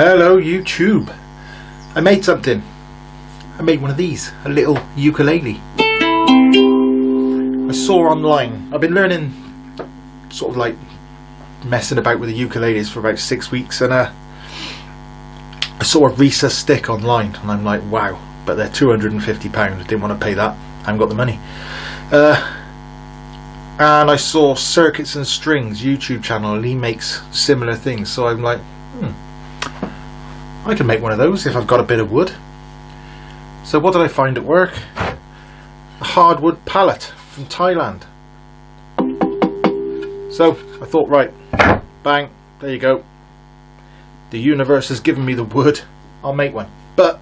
Hello YouTube. I made something. I made one of these, a little ukulele. I saw online. I've been learning, sort of like messing about with the ukuleles for about 6 weeks, and I saw a Risa stick online and I'm like, wow, but they're £250. I didn't want to pay that. I haven't got the money. And I saw Circuits and Strings YouTube channel, and he makes similar things, so I'm like, I can make one of those if I've got a bit of wood. So what did I find at work? A hardwood pallet from Thailand. So I thought, right, bang, there you go. The universe has given me the wood, I'll make one. But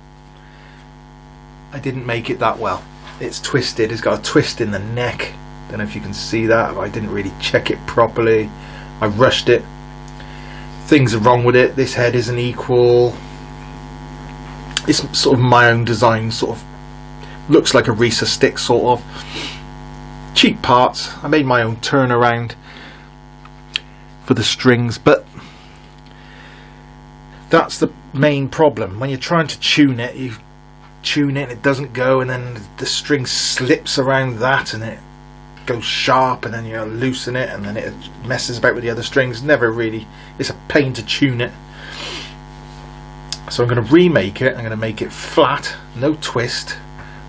I didn't make it that well. It's twisted, it's got a twist in the neck. Don't know if you can see that. I didn't really check it properly. I rushed it. Things are wrong with it. This head isn't equal. It's sort of my own design, sort of looks like a Risa stick, sort of. Cheap parts. I made my own turnaround for the strings, but that's the main problem. When you're trying to tune it, you tune it and it doesn't go, and then the string slips around that and it goes sharp, and then you loosen it and then it messes about with the other strings. Never really, it's a pain to tune it. So I'm going to remake it. I'm going to make it flat, no twist.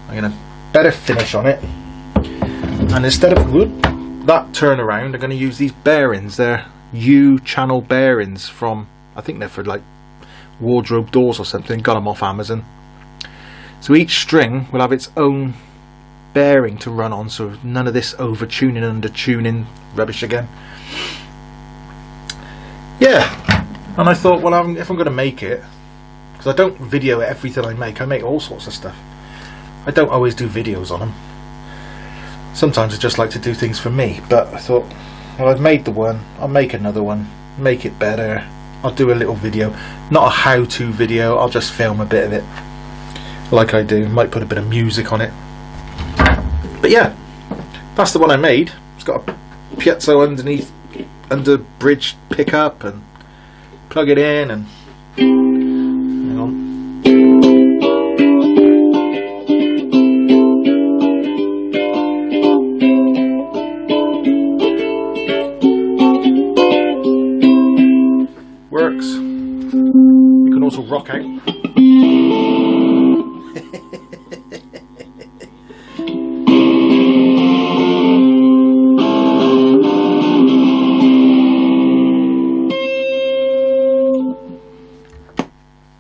I'm going to better finish on it, and instead of that turnaround, I'm going to use these bearings. They're U-channel bearings from, I think they're for like wardrobe doors or something. Got them off Amazon. So each string will have its own bearing to run on, so none of this over tuning, under tuning rubbish again. Yeah, and I thought, well, if I'm going to make it, because I don't video everything I make all sorts of stuff. I don't always do videos on them. Sometimes I just like to do things for me, but I thought, well, I've made the one, I'll make another one, make it better. I'll do a little video, not a how-to video, I'll just film a bit of it like I do. Might put a bit of music on it. But yeah, that's the one I made. It's got a piezo underneath, under bridge pickup, and plug it in, and hang on. Works. You can also rock out.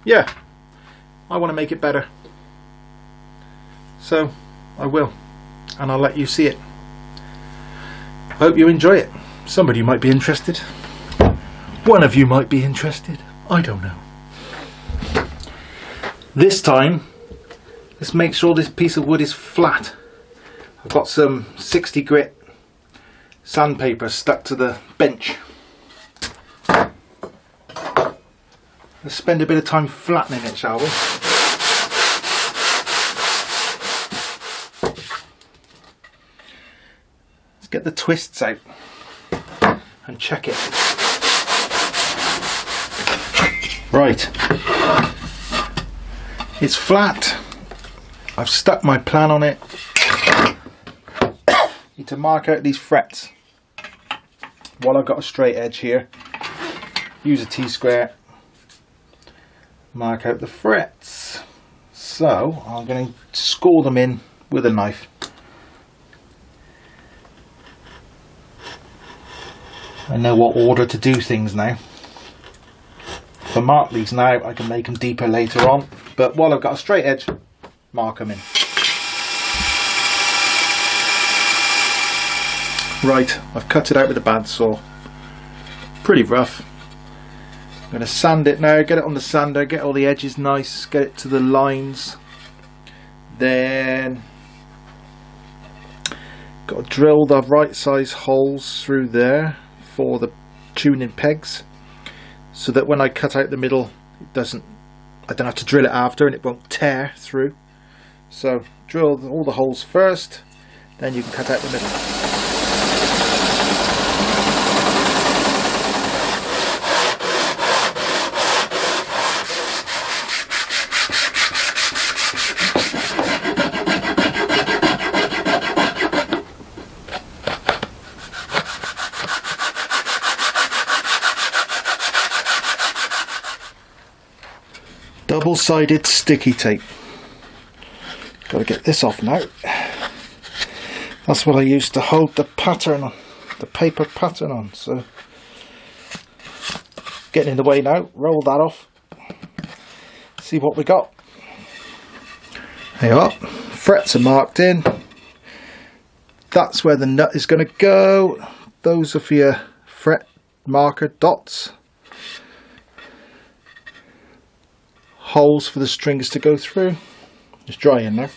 Yeah, I want to make it better, so I will, and I'll let you see it. I hope you enjoy it. Somebody might be interested. One of you might be interested. I don't know. This time, let's make sure this piece of wood is flat. I've got some 60 grit sandpaper stuck to the bench. Let's spend a bit of time flattening it, shall we? Let's get the twists out and check it. Right. It's flat. I've stuck my plan on it. Need to mark out these frets. While I've got a straight edge here, use a T-square. Mark out the frets. So I'm going to score them in with a knife. I know what order to do things now. If I mark these now, I can make them deeper later on, but while I've got a straight edge, mark them in. Right, I've cut it out with a bandsaw. Pretty rough. I'm going to sand it now, get it on the sander, get all the edges nice, get it to the lines. Then got to drill the right size holes through there for the tuning pegs, so that when I cut out the middle, I don't have to drill it after and it won't tear through. So drill all the holes first, then you can cut out the middle. double-sided sticky tape. Got to get this off now. That's what I used to hold the pattern on, the paper pattern on. So getting in the way now. Roll that off. See what we got. There you are. Frets are marked in. That's where the nut is going to go. Those are for your fret marker dots. Holes for the strings to go through. It's drying now.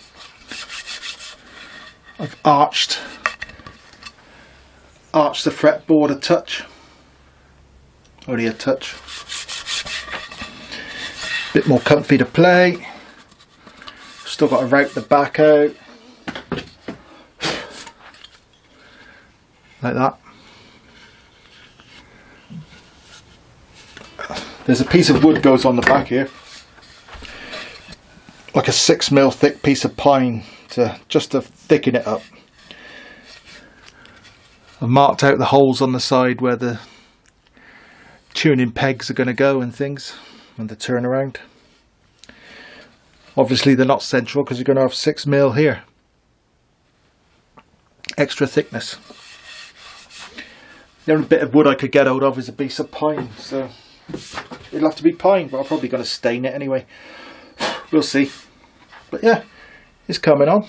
I've arched the fretboard a touch. Only a touch. Bit more comfy to play. Still got to route the back out. Like that. There's a piece of wood goes on the back here. Like a 6mm thick piece of pine just to thicken it up. I've marked out the holes on the side where the tuning pegs are going to go and things and the turnaround. Obviously they're not central because you're going to have 6mm here. Extra thickness. The only bit of wood I could get hold of is a piece of pine, so it'll have to be pine, but I'm probably going to stain it anyway. We'll see. But yeah, it's coming on.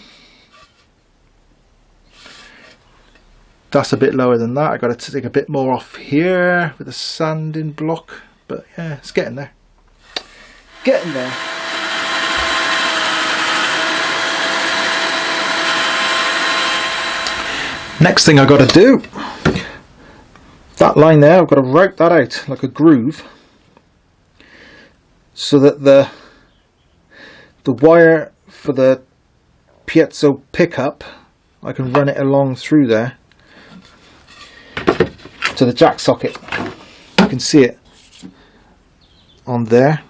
That's a bit lower than that. I've got to take a bit more off here with a sanding block. But yeah, it's getting there. Getting there. Next thing I've got to do, that line there, I've got to route that out like a groove so that the wire for the piezo pickup, I can run it along through there to the jack socket. You can see it on there.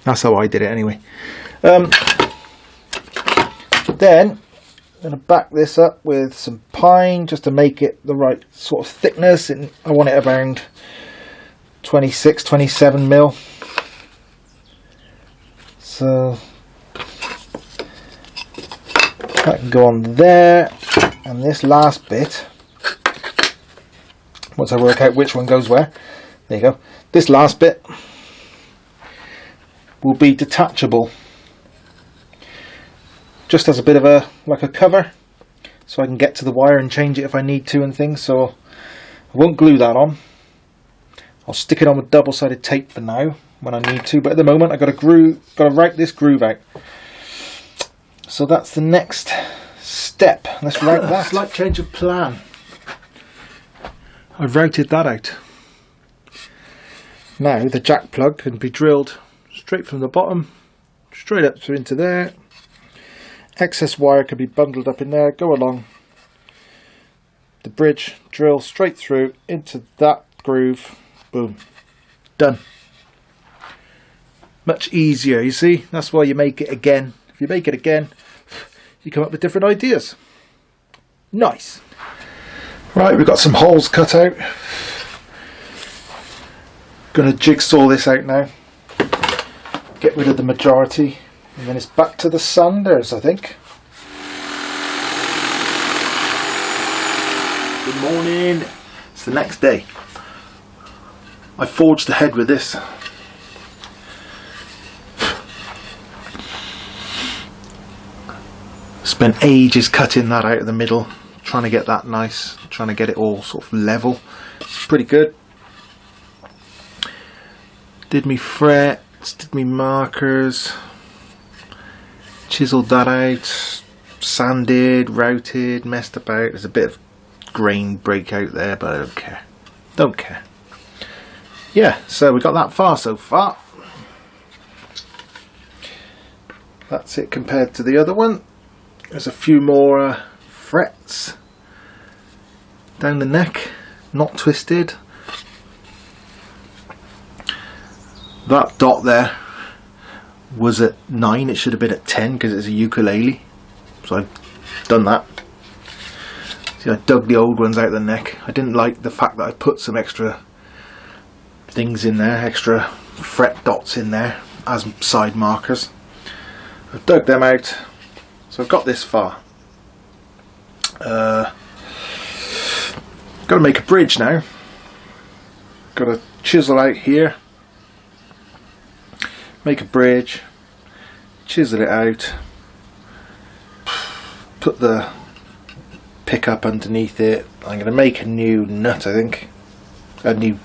That's how I did it anyway. Then I'm going to back this up with some pine just to make it the right sort of thickness, and I want it around 26-27mm. So that can go on there, and this last bit, once I work out which one goes where, there you go, this last bit will be detachable, just as a bit of a, like a cover, so I can get to the wire and change it if I need to and things. So I won't glue that on. I'll stick it on with double-sided tape for now when I need to, but at the moment I've got to route this groove out. So that's the next step. Let's route that. Slight change of plan. I've routed that out. Now the jack plug can be drilled straight from the bottom, straight up through into there. Excess wire can be bundled up in there, go along the bridge, drill straight through into that groove, boom, done. Much easier, you see. That's why you make it again. If you make it again, you come up with different ideas. Nice. Right, we've got some holes cut out. Gonna jigsaw this out now. Get rid of the majority, and then it's back to the sanders, I think. Good morning. It's the next day. I forged ahead with this. Spent ages cutting that out of the middle, trying to get that nice, trying to get it all sort of level. It's pretty good. Did me frets, did me markers, chiseled that out, sanded, routed, messed about. There's a bit of grain breakout there, but I don't care. Don't care. Yeah, so we got that far so far. That's it compared to the other one. There's a few more frets down the neck, not twisted. That dot there was at 9, it should have been at 10 because it's a ukulele. So I've done that. See, I dug the old ones out of the neck. I didn't like the fact that I put some extra things in there, extra fret dots in there. as side markers. I've dug them out, so I've got this far. Got to make a bridge now. Got to chisel out here, make a bridge, chisel it out, put the pickup underneath it. I'm going to make a new nut, I think, a new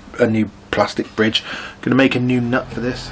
plastic bridge. I'm going to make a new nut for this.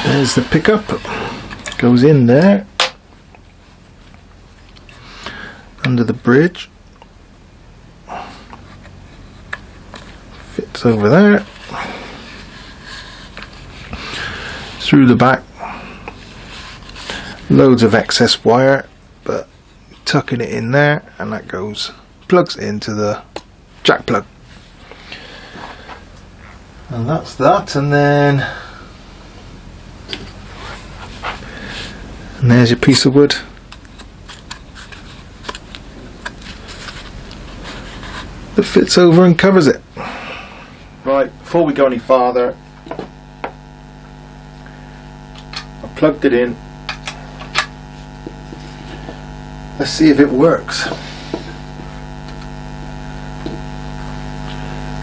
There's the pickup, goes in there under the bridge, fits over there, through the back, loads of excess wire, but tucking it in there, and that plugs into the jack plug, and that's that. And there's your piece of wood. That fits over and covers it. Right, before we go any farther, I plugged it in. Let's see if it works.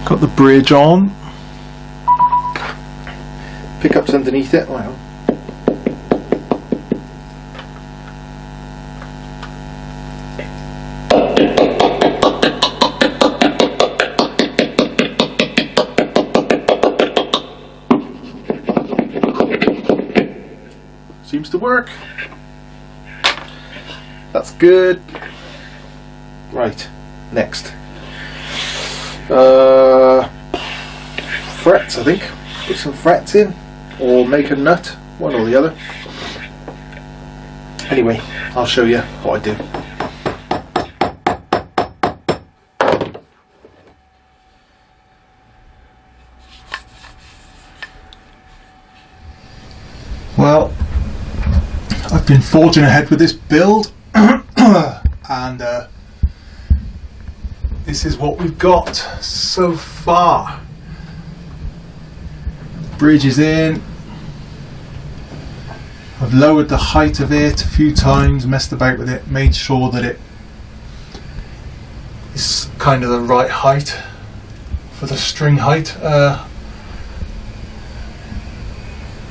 Got the bridge on. Pickup's underneath it. Wow. Seems to work. That's good. Right, next. Frets, I think. Put some frets in, or make a nut, one or the other. Anyway, I'll show you what I do. Well, I've been forging ahead with this build and this is what we've got so far. Bridge is in. I've lowered the height of it a few times, messed about with it, made sure that it is kind of the right height for the string height.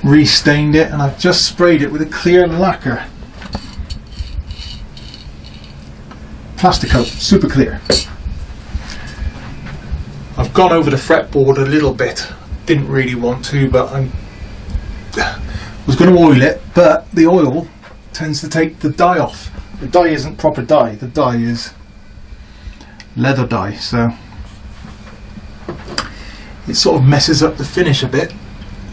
Restained it, and I've just sprayed it with a clear lacquer. Plasticoat, super clear. I've gone over the fretboard a little bit. Didn't really want to, but I was going to oil it, but the oil tends to take the dye off. The dye isn't proper dye, the dye is leather dye, so it sort of messes up the finish a bit.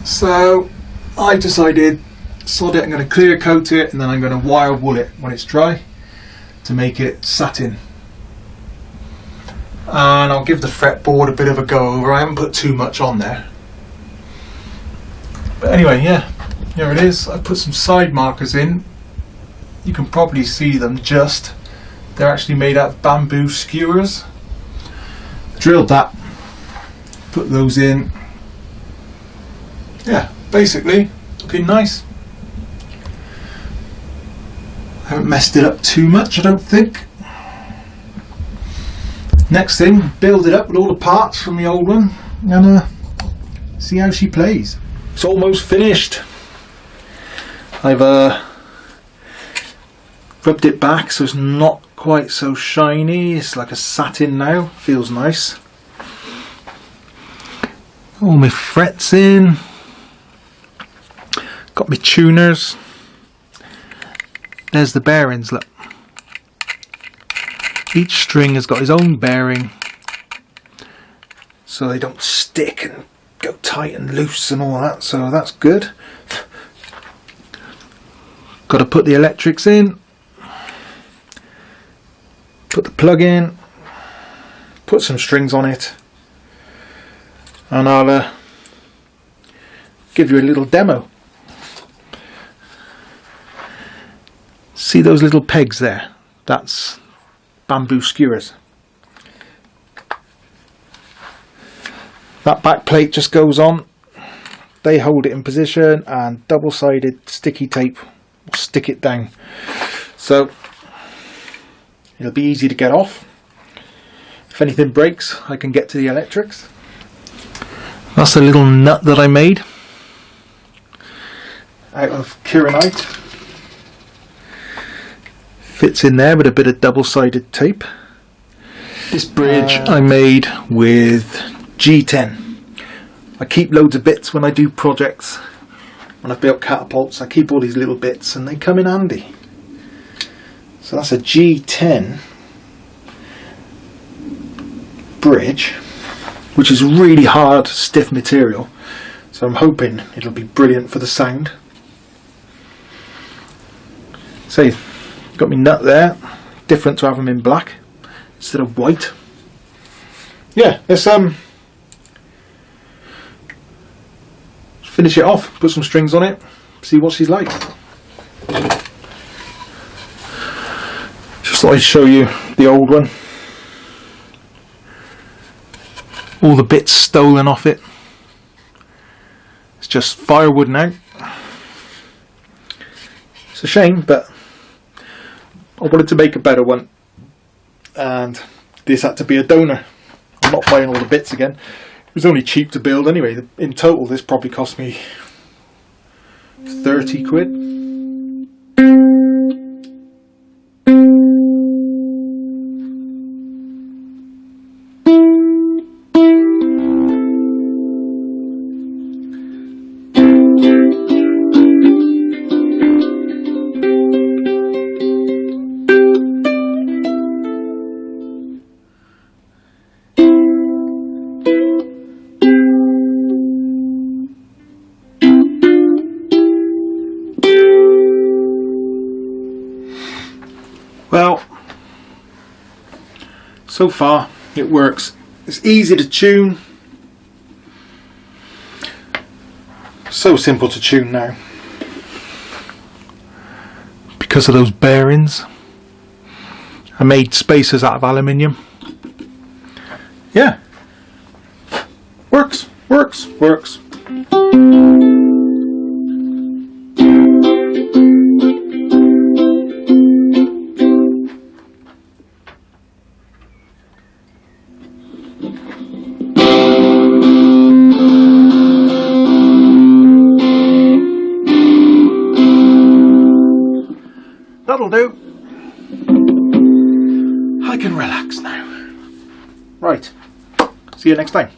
So I decided, sod it, I'm going to clear coat it, and then I'm going to wire wool it when it's dry to make it satin. And I'll give the fretboard a bit of a go over. I haven't put too much on there. But anyway, yeah, here it is. I put some side markers in. You can probably see them just. They're actually made out of bamboo skewers. Drilled that. Put those in. Yeah, basically looking nice. I haven't messed it up too much, I don't think. Next thing, build it up with all the parts from the old one and see how she plays. It's almost finished. I've rubbed it back so it's not quite so shiny. It's like a satin now. Feels nice. All my frets in. Got my tuners. There's the bearings, look. Each string has got his own bearing, so they don't stick and go tight and loose and all that, so that's good. Got to put the electrics in, put the plug in, put some strings on it, and I'll give you a little demo. See those little pegs there? That's bamboo skewers. That back plate just goes on, they hold it in position, and double-sided sticky tape will stick it down, so it'll be easy to get off. If anything breaks, I can get to the electrics. That's a little nut that I made out of kieranite. Fits in there with a bit of double-sided tape. This bridge I made with G10. I keep loads of bits when I do projects. When I've built catapults, I keep all these little bits and they come in handy. So that's a G10 bridge, which is really hard, stiff material. So I'm hoping it'll be brilliant for the sound. So got me nut there, different to have them in black instead of white. Yeah, let's finish it off, put some strings on it, see what she's like. Just thought I'd show you the old one. All the bits stolen off it. It's just firewood now. It's a shame, but I wanted to make a better one, and this had to be a donor. I'm not buying all the bits again. It was only cheap to build anyway. In total this probably cost me 30 quid. Well, so far it works. It's easy to tune. So simple to tune now. Because of those bearings. I made spacers out of aluminium. Yeah. Works, works, works. That'll do. I can relax now. Right. See you next time.